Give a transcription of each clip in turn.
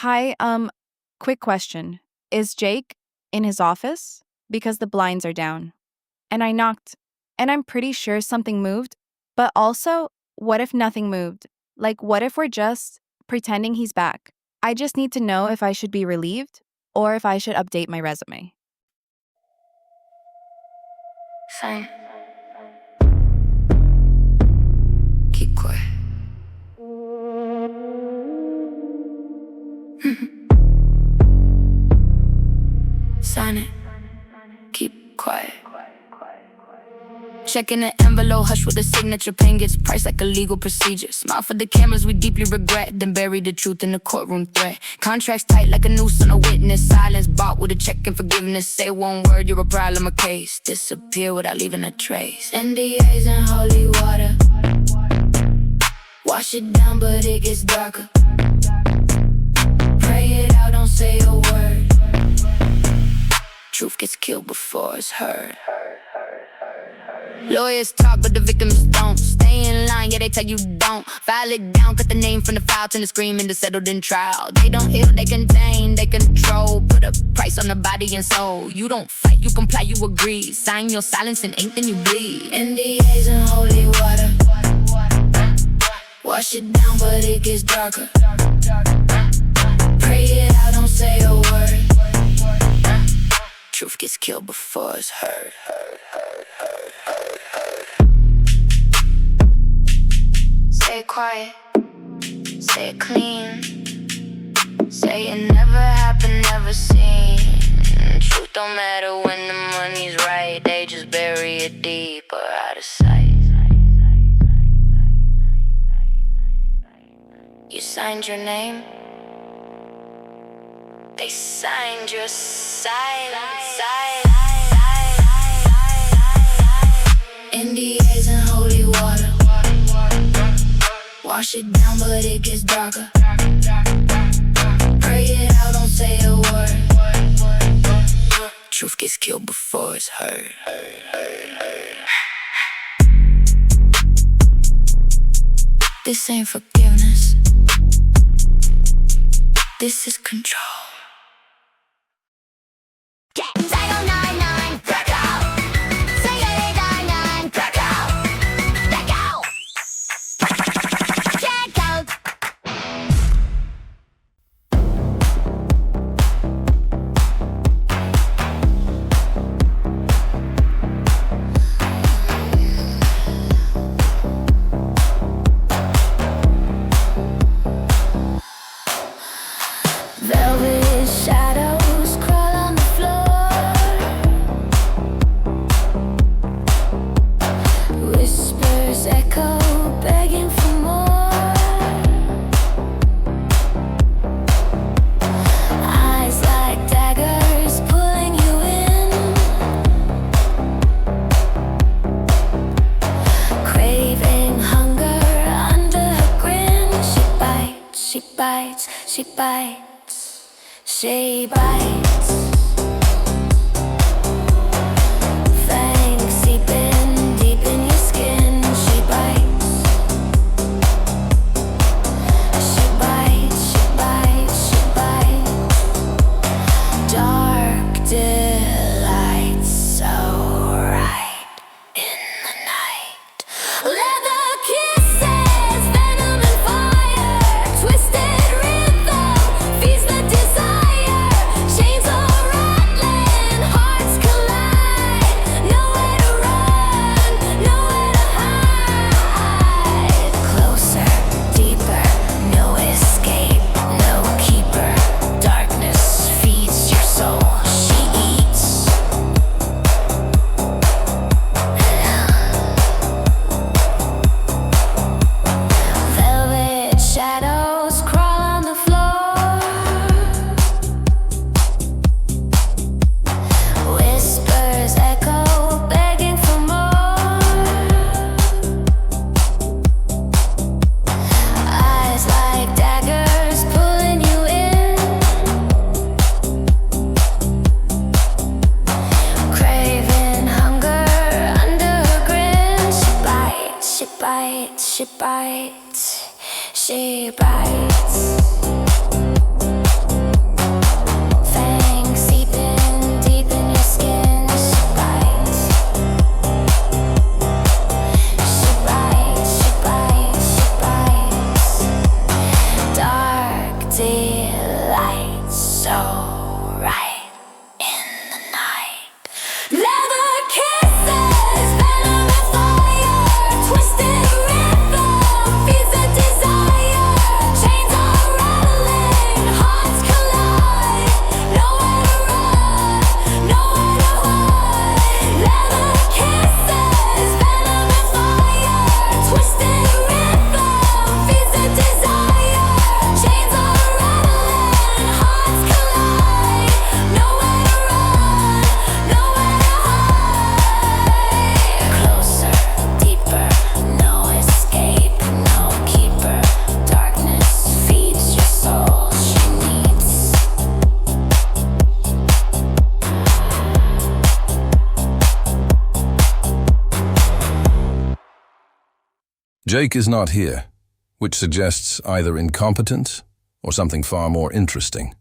Hi, quick question. Is Jake in his office? Because the blinds are down. And I knocked, and I'm pretty sure something moved. But also, what if nothing moved? Like, what if we're just pretending he's back? I just need to know if I should be relieved or if I should update my resume. Fine. Keep quiet. Sign it. Keep quiet. Checking the envelope, hush with the signature. Pain gets priced like a legal procedure. Smile for the cameras we deeply regret, then bury the truth in the courtroom threat. Contracts tight like a noose on a witness. Silence bought with a check and forgiveness. Say one word, you're a problem, a case. Disappear without leaving a trace. NDAs and holy water. Wash it down but it gets darker. Pray it out, don't say a word. Truth gets killed before it's heard. Lawyers talk, but the victims don't. Stay in line, yeah, they tell you don't. File it down, cut the name from the file, turn the screaming to settled in trial. They don't heal, they contain, they control. Put a price on the body and soul. You don't fight, you comply, you agree. Sign your silence and ink, then you bleed. NDAs and holy water. Wash it down, but it gets darker. Pray it out, don't say a word. Truth gets killed before it's heard. Say it quiet, say it clean. Say it never happened, never seen. Truth don't matter when the money's right. They just bury it deep or out of sight. You signed your name, they signed your silence. NDAs and holy water. Wash it down but it gets darker. Pray it out, don't say a word. Truth gets killed before it's heard. This ain't forgiveness. This is control. Velvet shadows crawl on the floor. Whispers echo, begging for more. Eyes like daggers pulling you in. Craving hunger under her grin. She bites, she bites, she bites. She bites. Fangs seeping deep in your skin. She bites. She bites, she bites, she bites. Dark delight, so right in the night. Leather kisses, venom and fire. Twisted rhythm feeds the desire. She bites, she bites. delight so right in the night. Leather kisses, venom and fire, twisted rhythm feeds the desire. Chains are rattling, hearts collide. Nowhere to run, nowhere to hide. Leather kisses, venom and fire, twisted rhythm feeds the desire. Chains are rattling, hearts collide. Nowhere to run, nowhere to hide. Closer, deeper, no escape, no keeper. Darkness feeds your soul, she needs. Jake is not here, which suggests either incompetence or something far more interesting.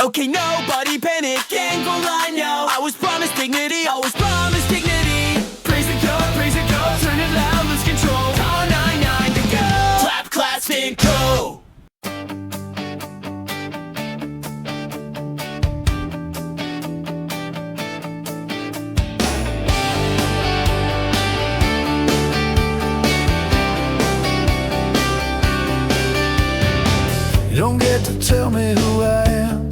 Okay, nobody panic, can't go lie now. I was promised dignity, I was promised dignity. Praise the God, turn it loud, lose control. Call 999 to go. Clap, clap, spin, go. You don't get to tell me who I am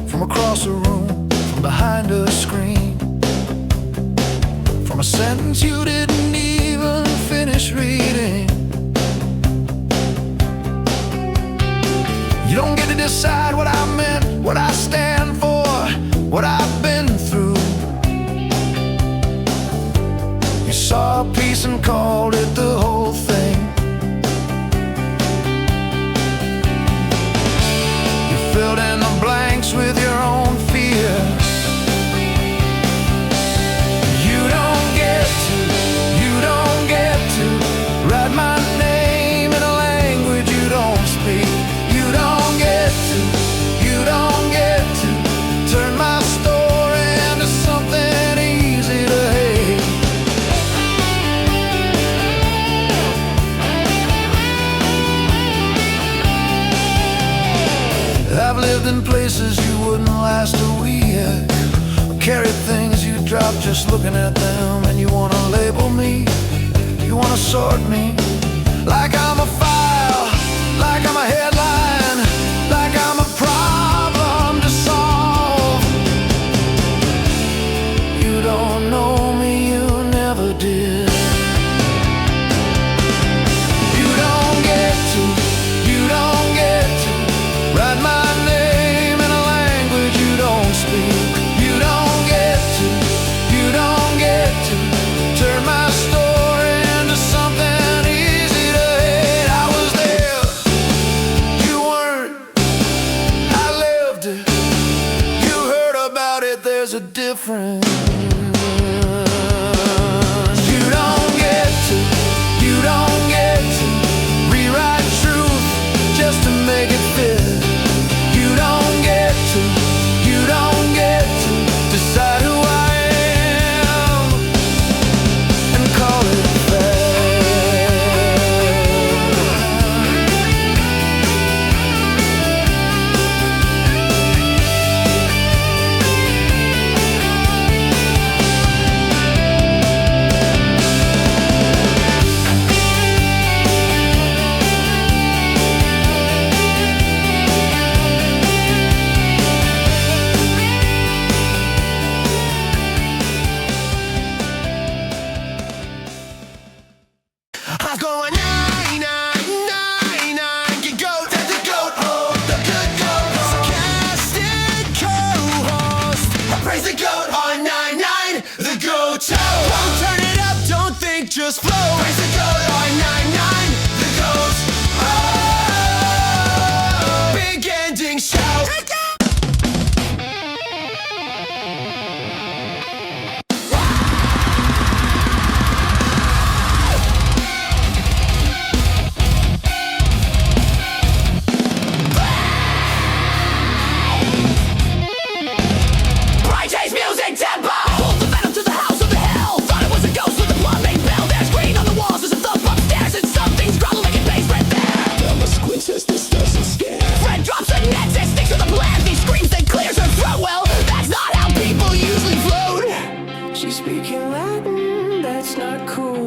from across the room, from behind a screen, from a sentence you didn't even finish reading. You don't get to decide what I meant, what I stand for, what I've been through. You saw a piece and called it the whole thing. Filled in the blanks with your own fear. You don't get to write my name in a language you don't speak. You don't get to turn my story into something easy to hate. I've lived in places you wouldn't last a week. Carried things you drop just looking at them. And you wanna label me, you wanna sort me, like I'm a file, like I'm a headline, like I'm a problem to solve. You don't know me, you never did. You don't get to write my name in a language you don't speak. You don't get to turn my story into something easy to hate. I was there, you weren't, I lived it, you heard about it, there's a difference. You don't get to rewrite truth just to make it fit. You don't get to decide who I am and call it I'm going 999, get goat, that's the goat, oh, the good goat, sarcastic co-host. I praise the goat on 99, the goat show. Don't turn it up, don't think, just flow. Praise the goat on 99, the goat, oh, big ending show. she's speaking Latin, that's not cool.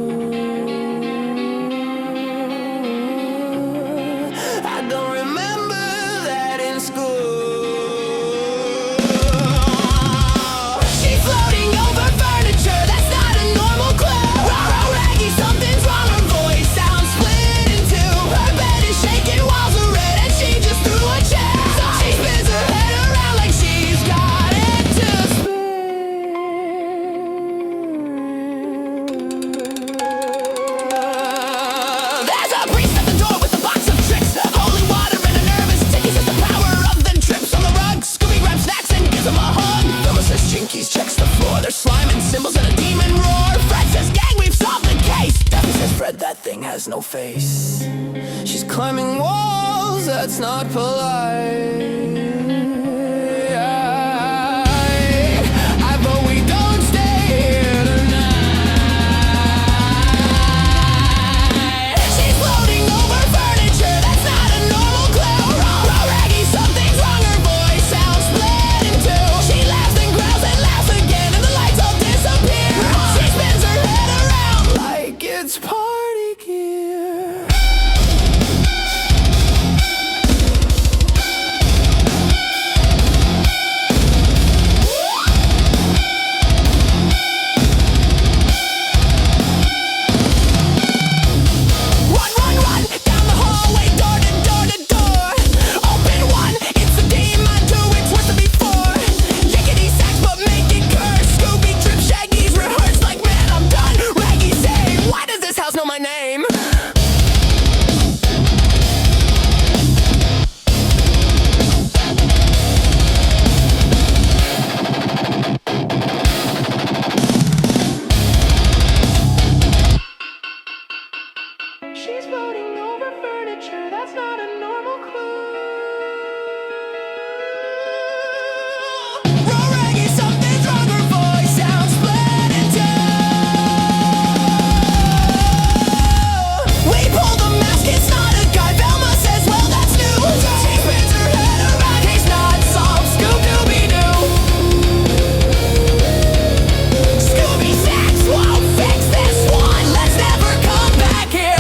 I don't remember that in school. She's floating over furniture, that's not a normal clue. Rah-rah, raggy, something's wrong, her voice sounds split in two. Her bed is shaking, walls are red, and she just threw a chair. So she spins her head around like she's got it to spin. There's a priest at the door with a box of tricks, holy water and a nervous tick. He says the power of them trips on the rug. Scooby grabs snacks and gives him a hug. Velma says Chinkies checks the floor. There's slime and symbols and a demon roar. Fred says gang, we've solved the case. Daphne says Fred, that thing has no face. She's climbing walls, that's not polite. that's not a normal clue. Raw reggae, something's wrong, her voice sounds split in two. We pull the mask, it's not a guy. Velma says, well, that's new. She spins her head around, case not solved. Scoob-Dooby-Doo. Scooby Sacks won't fix this one. Let's never come back here.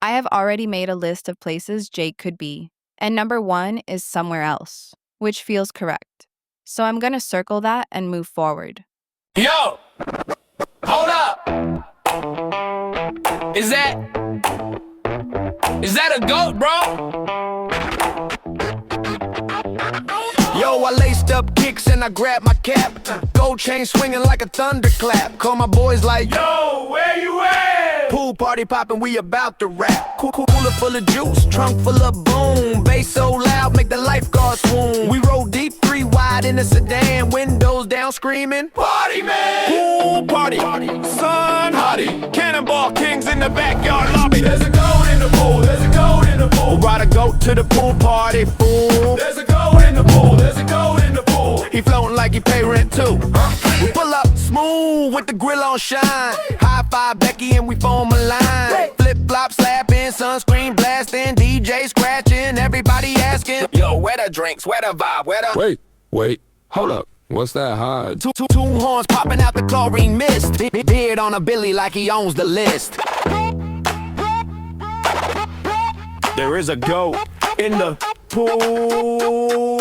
I have already made a list of places Jake could be, and number 1 is somewhere else, which feels correct. So I'm gonna circle that and move forward. Yo! Hold up! Is that a goat, bro? Yo, I laced up kicks and I grabbed my cap. Gold chain swinging like a thunderclap. Call my boys like, Yo, where you at? pool party poppin', we about to rap. Cooler full of juice, trunk full of boom. Bass so loud, make the lifeguard swoon. We roll deep, 3 wide in a sedan. Windows down screaming, Party man! pool party, sun hottie. Cannonball kings in the backyard lobby. There's a goat in the pool, there's a goat in the pool. We'll ride a goat to the pool party, fool. There's a goat in the pool, there's a goat in the pool. He floating like he pay rent too. We pull up smooth with the grill on shine. High five Becky and we form a line. Flip flop slapping, sunscreen blasting, DJ scratching, everybody asking, Yo, where the drinks, where the vibe, where the... Wait, hold up. What's that hard? two horns popping out the chlorine mist. Beard on a Billy like he owns the list. There is a goat in the pool.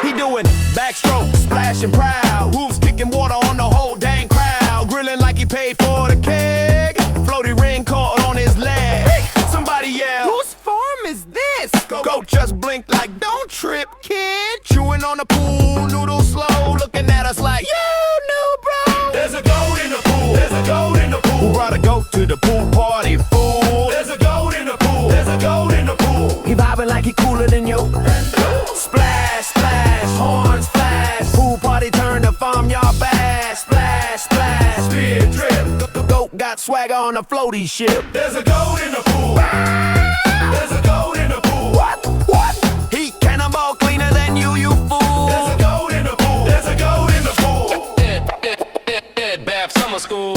He doing backstrokes, splashing proud. Hooves kicking water on the whole dang crowd. Grilling like he paid for the keg. Floaty ring caught on his leg. Somebody yell, whose farm is this? Goat just blinked like, don't trip, kid. Chewing on the pool, noodle slow. Looking at us like, you knew, bro. There's a goat in the pool, there's a goat in the pool. Who brought a goat to the pool party, fool? There's a goat in the pool, there's a goat in the pool. He vibing like he cooler than you. Splash, splash, horns flash. Pool party turned to farmyard bash. Splash, splash, Speed drip. goat got swagger on a floaty ship. There's a goat in the pool. There's a goat in the pool. What? He cannonball cleaner than you fool. There's a goat in the pool. There's a goat in the pool. Bath summer school.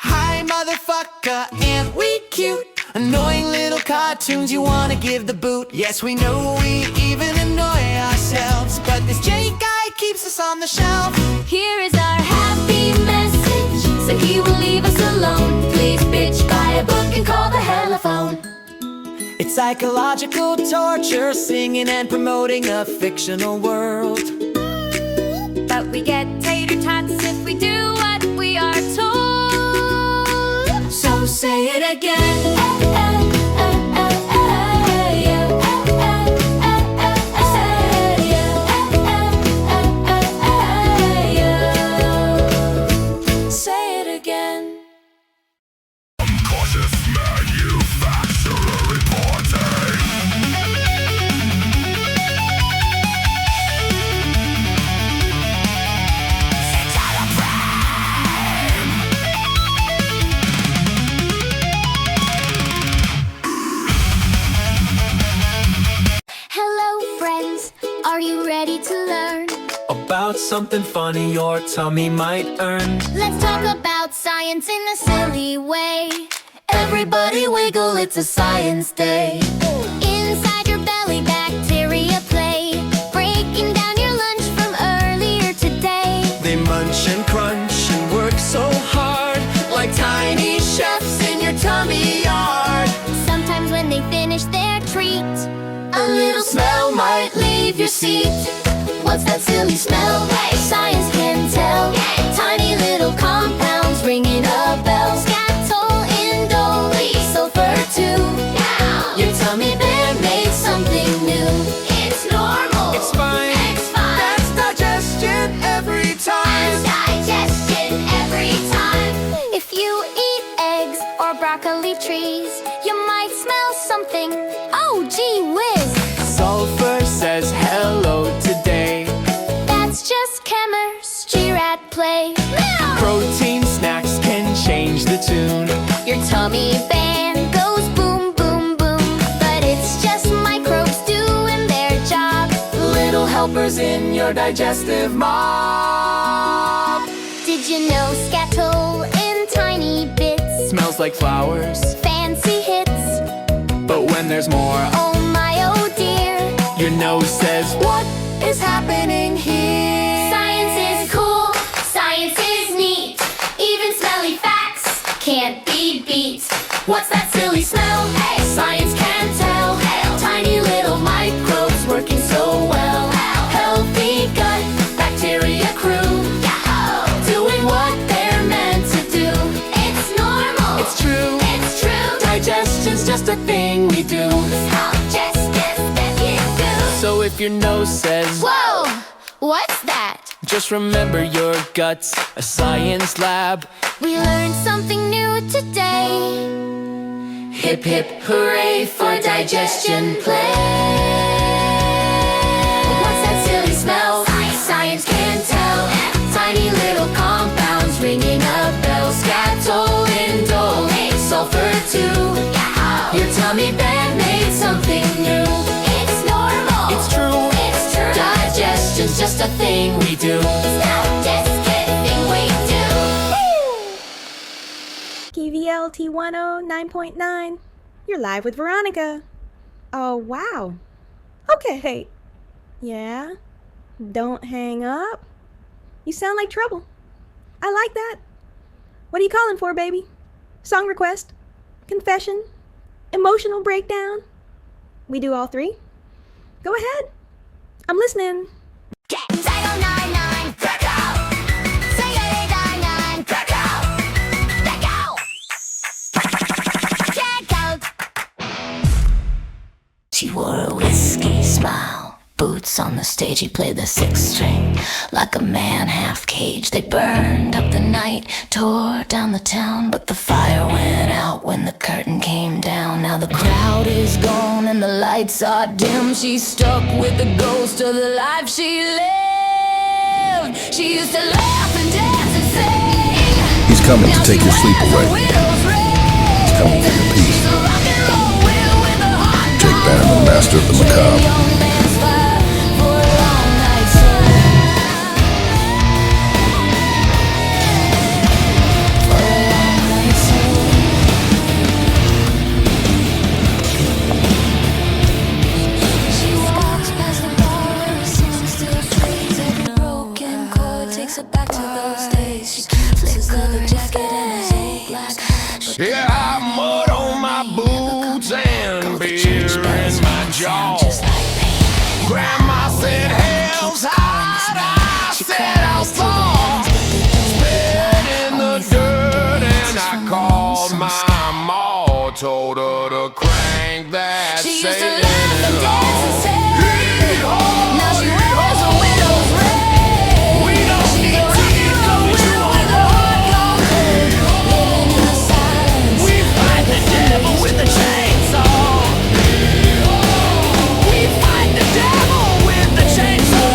Hi, motherfucker, and we cute. Annoying little cartoons you wanna give the boot. Yes, we know we even annoy ourselves, but this J guy keeps us on the shelf. Here is our happy message, so he will leave us alone. Please bitch, buy a book and call the telephone. It's psychological torture, singing and promoting a fictional world. But we get tater tots if we do what we are told. So say it again. Say it again. Cautious manufacturer reporting. Hello, friends. Are you ready to learn? About something funny your tummy might earn. Let's talk about science in a silly way. Everybody wiggle, it's a science day. Inside your belly, bacteria play, breaking down your lunch from earlier today. They munch and crunch and work so hard, like tiny chefs in your tummy yard. Sometimes when they finish their treat, a little smell might leave your seat. What's that silly smell? Science can tell. Tiny little compounds ringing a bell. Scatol, indole, sulfur too. Your tummy bear made something new. It's normal. It's fine. It's fine. That's digestion every time. That's digestion every time. If you eat eggs or broccoli trees, you might smell something. Oh, gee whiz. Sulfur says hello today. That's just chemistry at play. Protein snacks can change the tune. Your tummy band goes boom, boom, boom. But it's just microbes doing their job. Little helpers in your digestive mob. Did you know scatol in tiny bits? Smells like flowers, Fancy hits. but when there's more, Oh my, oh dear. your nose says, what is happening here? Science is cool. Science is neat. Even smelly facts can't be beat. What's that silly smell? Hey, science can tell. Tiny little microbes working so well. Healthy gut bacteria crew, doing what they're meant to do. It's normal. It's true. It's true. Digestion's just a thing we do. How just that you do. So if your nose says, Whoa, what's that? just remember your gut's a science lab. We learned something new today. Hip hip Hooray for digestion play. What's that silly smell? Science can tell. Tiny little compounds ringing a bell. Scatol, indole, sulfur too. Your tummy band made something new. It's normal. It's true. It's true. Digestion's just a thing we do. It's not just a thing we do. KVLT 109.9. You're live with Veronica. Oh, wow. Okay. Yeah. Don't hang up. You sound like trouble. I like that. What are you calling for, baby? Song request? Confession? Emotional breakdown? We do all three? Go ahead. I'm listening. Psycho 99, back out. Psycho 99, back out. Back out. Check out. She wore a whiskey smile, boots on the stage. He played the sixth string like a man half caged. They burned up the night, tore down the town, but the fire went out when the curtain came down. Now the crowd is gone and the lights are dim. She's stuck with the ghost of the life she lived. She used to laugh and dance and sing. He's coming to Now take she your sleep wears a away. widow's ring. He's coming for your peace. She's a rock and roll widow with a hot Jake dog. Bannon, the master of the macabre. Young man's fire for a long night's run. For a long night's run. She walks past the bar, sings still trees. Every broken chord takes her back to those days. She flicks the jacket and his old black hat. Yeah, I have mud on my boots and beer in my jaw. Just like pain. Grandma said, hell's hot. I said, I'll fall. Spit in the dirt and I called my ma. Told her to crank that She used to Satan laugh and dance and sing. Hee-haw, Now she wears a widow's ring. We don't She's need a rock and roll widow with a heart gone cold. Living in the silence. We fight the devil with the chainsaw. We fight the devil with the chainsaw.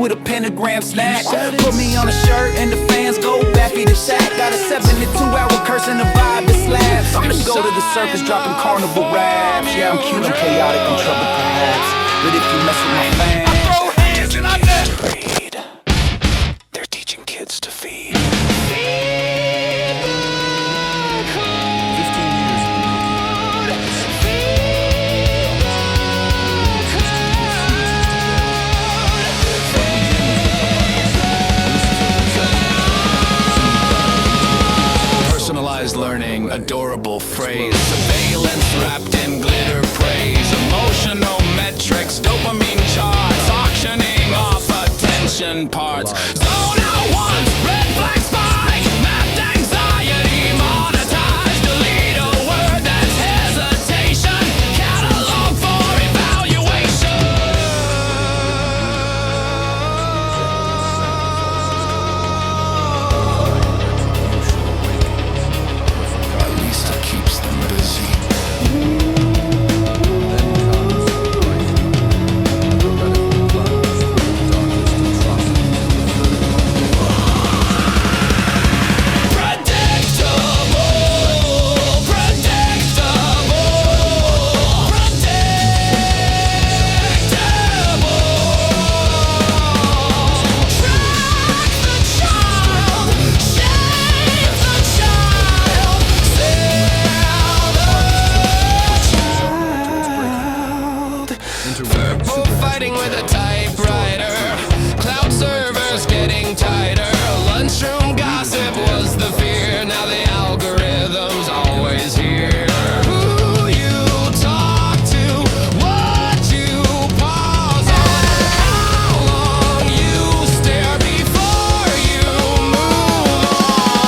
with a pentagram snack. Put me on a shirt and the fans go bappy to shack. Got a 72-hour curse and the vibe that slaps. I'm gonna go to the circus, dropping carnival raps. Yeah, I'm cute, I'm chaotic, I'm trouble perhaps. But if you mess with my fans, I throw hands and I read. They're teaching kids to feed. Personalized learning, adorable phrase, surveillance wrapped in glitter praise, emotional metrics, dopamine charts, auctioning off attention parts. Zone out once, red flag spike, mapped anxiety, monetized, delete a word that's hesitation, catalog for evaluation. At least it keeps them busy. Fighting with a typewriter, cloud servers getting tighter, lunchroom gossip was the fear, now the algorithm's always here. Who you talk to, what you pause on, how long you stare before you move on.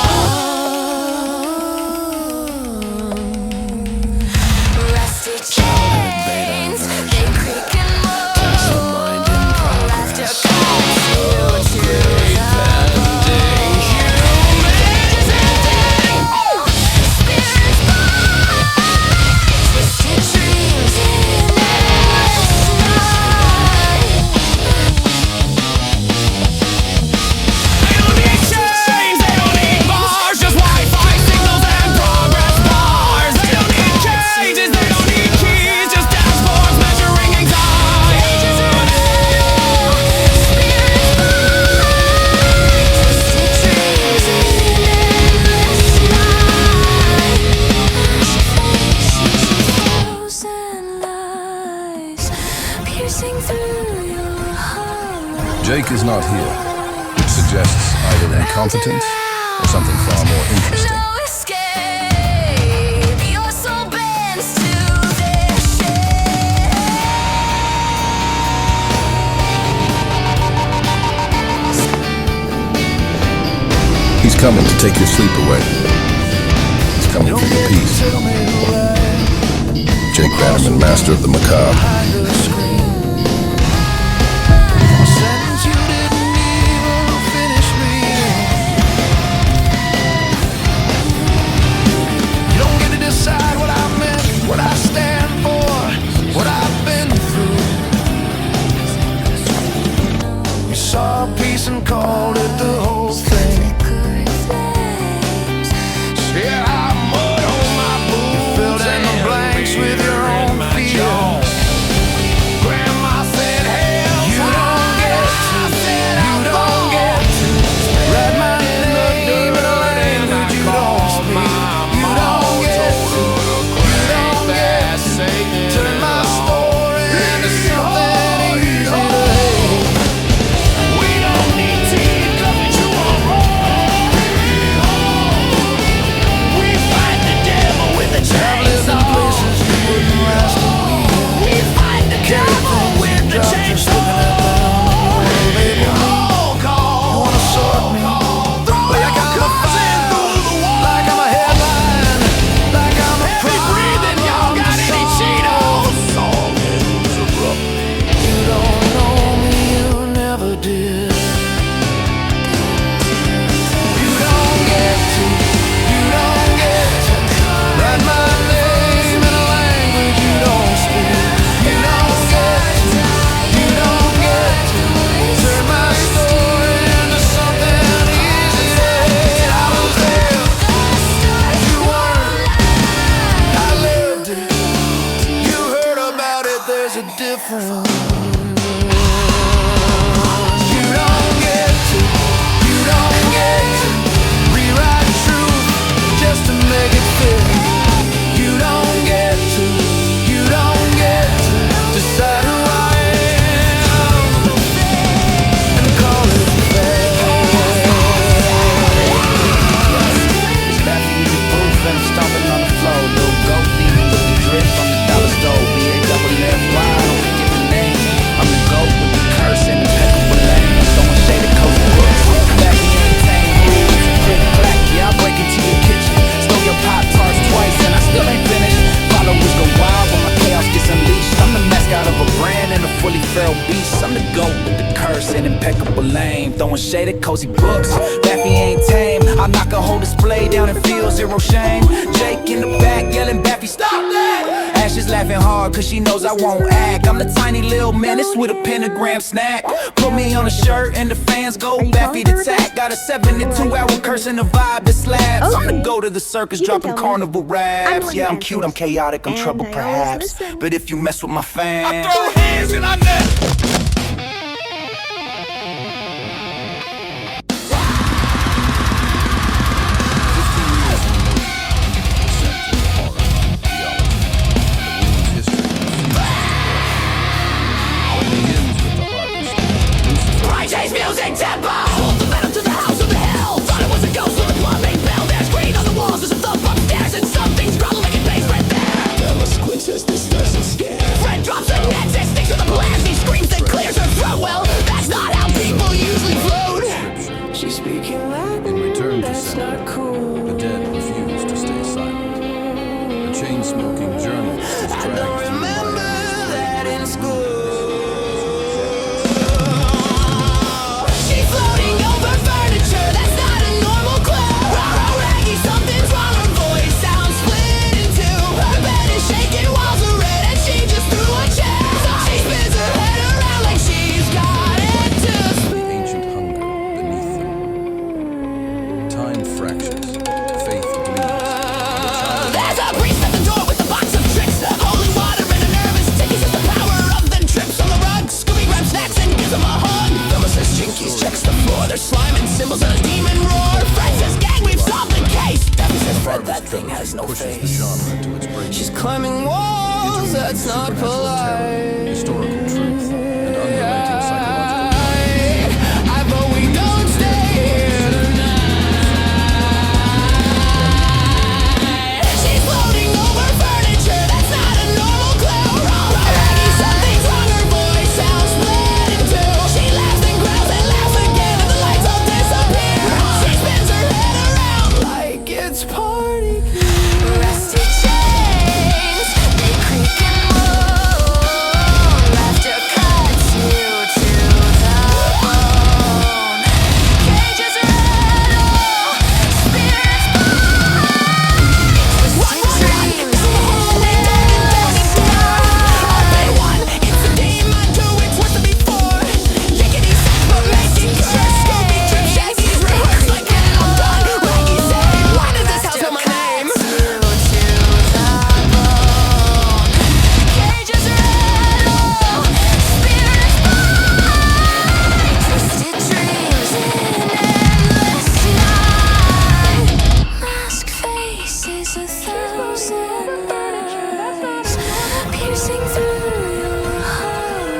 Rusty chains, they creak and Jake is not here, which suggests either incompetent or something far more interesting. He's coming to take your sleep away. He's coming for your peace. Jake Bannerman, master of the macabre. What I stand for, what I've been through. You saw peace and called it the whole thing. Yeah, I mud on my boots. You filled in the blanks with your own fears. Grandma said, hell, you don't get to write my name in a language you don't speak. You don't get to. Turn my story into something easy to hate. We don't need teeth, in impeccable aim, throwing shade at cozy books. Baffy ain't tame, I knock a whole display down and feel zero shame. Jake in the back yelling, Baffy, stop that! Ash is laughing hard cause she knows I won't act. I'm the tiny little menace with a pentagram snack. Put me on a shirt and the fans go Baffy to tack. Got a 72-hour curse and a vibe that slaps. I'm the go to the circus dropping carnival raps. Yeah, I'm cute, I'm chaotic, I'm trouble perhaps, but if you mess with my fans, I throw hands and I net. Music tempo, hold the venom to the house of the hell. Thought it was a ghost with a plumbing bell. There's green on the walls, there's a thump upstairs, and something's growling in basement there. Bella squinches, this doesn't scare. Fred drops a nexus, sticks with a blast. He screams and clears her throat. Well, that's not how people usually float. She's speaking Latin, In return to that's not sentiment, cool. the dead refuse to stay silent. A chain-smoking journalist is I dragged don't through remember that in school. Floating over furniture, that's not a normal clue. Raw, raggy, something's wrong, her voice sounds split in two. Her bed is shaking, walls are red, and she just threw a chair. So she spins her head around like she's got it too. the ancient hunger beneath them. Time fractures, faith bleeds. There's a priest at the door with a box of tricks, holy water and a nervous tick. He says the power of the trips on the rug. Scooby grabs snacks and gives him a hug. Velma says Jinkies, checks the floor. There's slime and symbols and a demon roar. Fred says, gang, we've solved the case. Debbie says, Fred, that thing has no pushes the face. genre to its breaking She's climbing walls, that's not polite. historical truth, and unrelenting psychological I vote we don't stay here tonight. She's floating over furniture, that's not a normal clue. Raw, raggy, something's wrong, her voice sounds split in two. She laughs and growls and laughs again, and the lights all disappear. She spins her head around like it's party. rusty chains, they creak and move. Laughter cuts you to the bone. Cages rattle, spirits bite. One dreams in endless night. Day one, it's a demon, two, it's worse than before. Lickety sex, but making sure. Scooby trip, Shaggy's rehearsed like hell. Done, Raggy said, why does this house know my name? Cages rattle, spirits bite. Twisted dreams in endless night. Mask faces 1,000 eyes, piercing through your hollow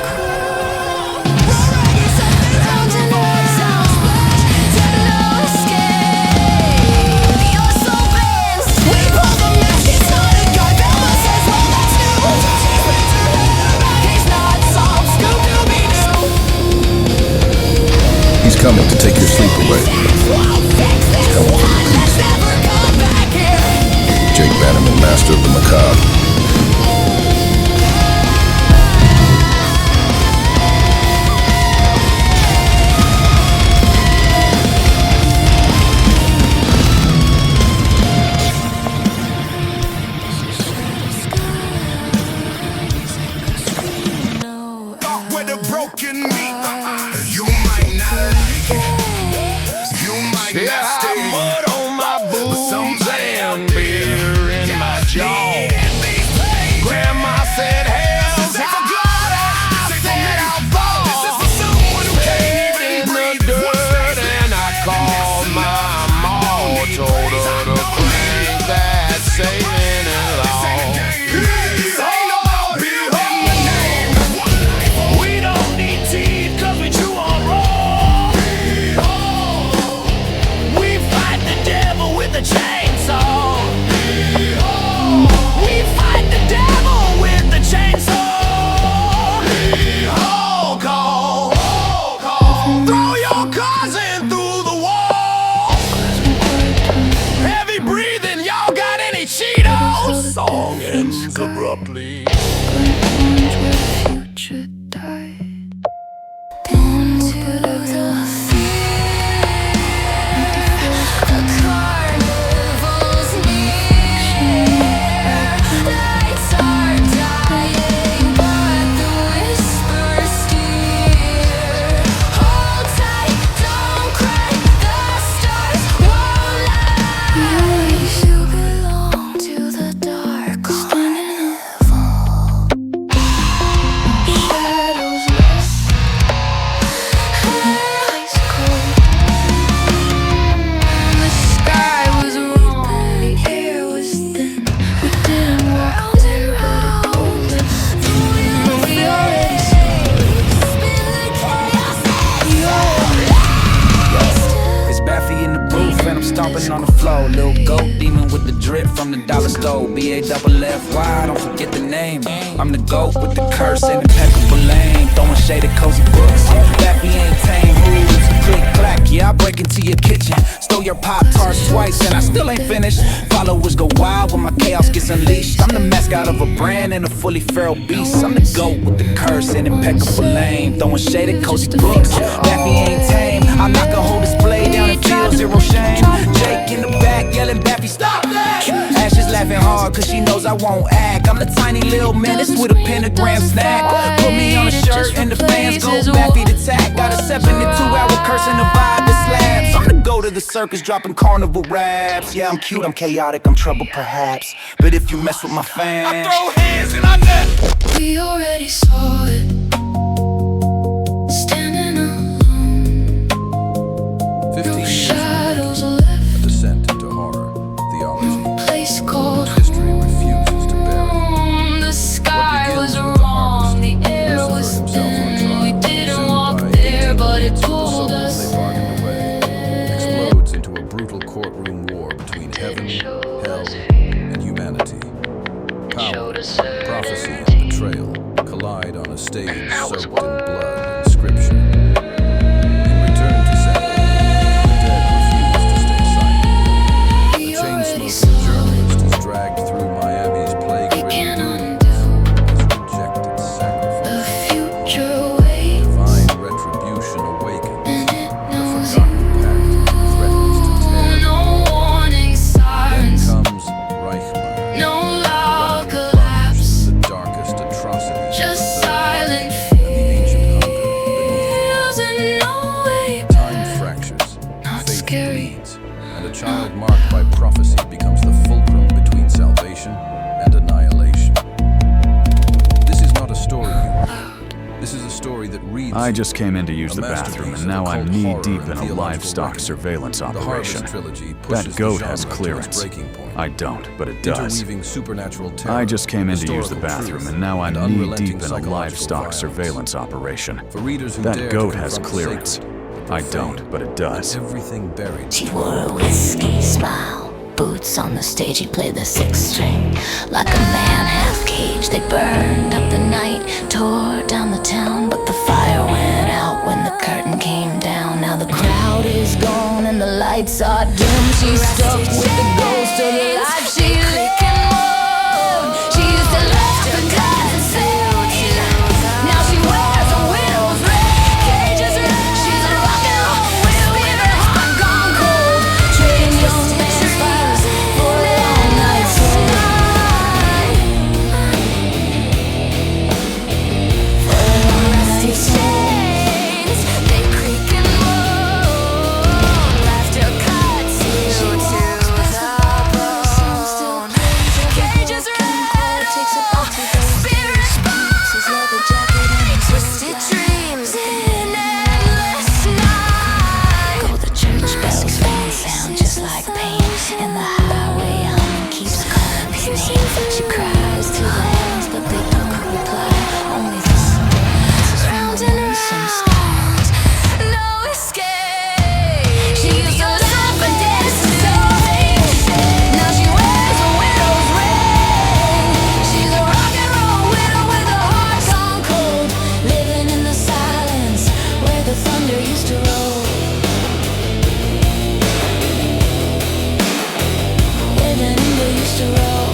crown. Raggy said there's sounds and noise, sounds splash to no escape. Your soul bends. We pull the mask, it's not a guy. Velma says, well, that's new. She spins her head around, he's not solved. Scooby-Doo. He's coming to take your sleep away. Jake Bannerman, master of the macabre. With a broken meat, you might not like it. You might not stay. Mud on my boobs and beer in my jaw. Grandma said, hell, I said, I'll fall. Head in the dirt, and I called my mom. Told her to crank that saving and law. We don't need teeth, 'cause drip from the dollar store. BAFFY, don't forget the name. I'm the GOAT with the curse and impeccable aim. Throwing shade at cozy books. Baffy ain't tame rules. Click clack, yeah, I break into your kitchen. Stole your Pop-Tarts twice and I still ain't finished. Followers go wild when my chaos gets unleashed. I'm the mascot of a brand and a fully feral beast. I'm the GOAT with the curse and impeccable aim. Throwing shade at cozy books. Baffy ain't tame. I knock a whole display down and feel zero shame. Jake in the back yelling, Baffy, stop that! Ashes laughing hard cause she knows I won't act. I'm the tiny little menace with a pentagram snack. Put me on a shirt and the fans go Baffy to tack. Got a 72-hour curse and a vibe that slaps. I'm the go to the circus dropping carnival raps. Yeah, I'm cute, I'm chaotic, I'm trouble perhaps. But if you mess with my fans, I throw hands and I net. We already saw it. Standing alone. 15 No years shadows a left. descent into horror, theology. Place called History refuses to bury. home. The sky What was begins with the wrong. The harvest, air Lucifer was himself on thin. trial, We didn't soon walk by there, but it the told souls us. they bargained away explodes into a brutal courtroom war between heaven, hell, and humanity. Power, prophecy, and betrayal collide on a stage soaked in blood and scripture. In return to Sabbath, the dead refuse to stay silent. A chain-smoking journalist is dragged through Miami's plague-ridden ruins as a rejected sacrifice. The future waits. Divine retribution awakens. And it The knows forgotten pact threatens to tear. no warning Then sirens. comes Reichmar. No law Plunge collapse. the darkest atrocities. Just of the silent and the ancient hunger fears and no way beneath. Time fractures, Not faith scary. bleeds, and a child marked by prophecy becomes the fulcrum between salvation and annihilation. This is not a story you read. This is a story that reads. I just came in to use the masterpiece bathroom, of and now I'm occult horror knee-deep and in a theological livestock reckoning. surveillance The operation. Harvest trilogy pushes That the goat genre has to its clearance. breaking point. I don't, but it does. Interweaving supernatural terror, I just came in to use the historical bathroom, truth, and now I'm unrelenting knee-deep in a psychological livestock violence. surveillance operation. For readers who That dare goat to has confront the clearance. sacred, the I profane, don't, but it does. Everything buried. She wore a whiskey smile. Boots on the stage, he played the sixth string. Like a man half caged, they burned up the night, tore down the town, but the fire went out when the curtain came down. Now the crowd is gone and the lights are dim. She's stuck with the ghost of the life she lived. She used to laugh and dance and sing. Now she wears a widow's ring. She's a rock and roll widow with her heart gone cold. Trading young man's fires for a long night's sleep. For a long night's sleep. They creak and moan. Laughter cuts you to the bone. Cages red, spirit bones. Twisted dreams in endless night. Go the church bells ring, sound just like pain. And the highway hum keeps calling his name. She cries to the hands, but they don't reply. Only the silence Round is and some stones. no escape. She used to laugh and dance and sing. Now she wears a widow's ring. She's a rock and roll widow with her heart gone cold. Living in the silence where the thunder used to roll. Where the thunder used to roll.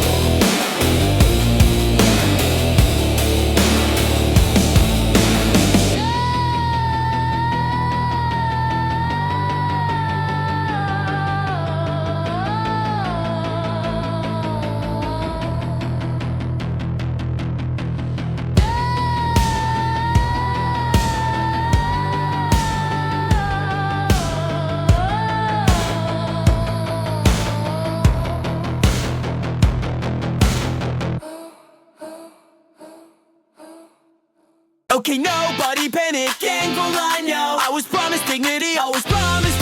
Okay, nobody panic, ain't gon' lie now. I was promised dignity, I was promised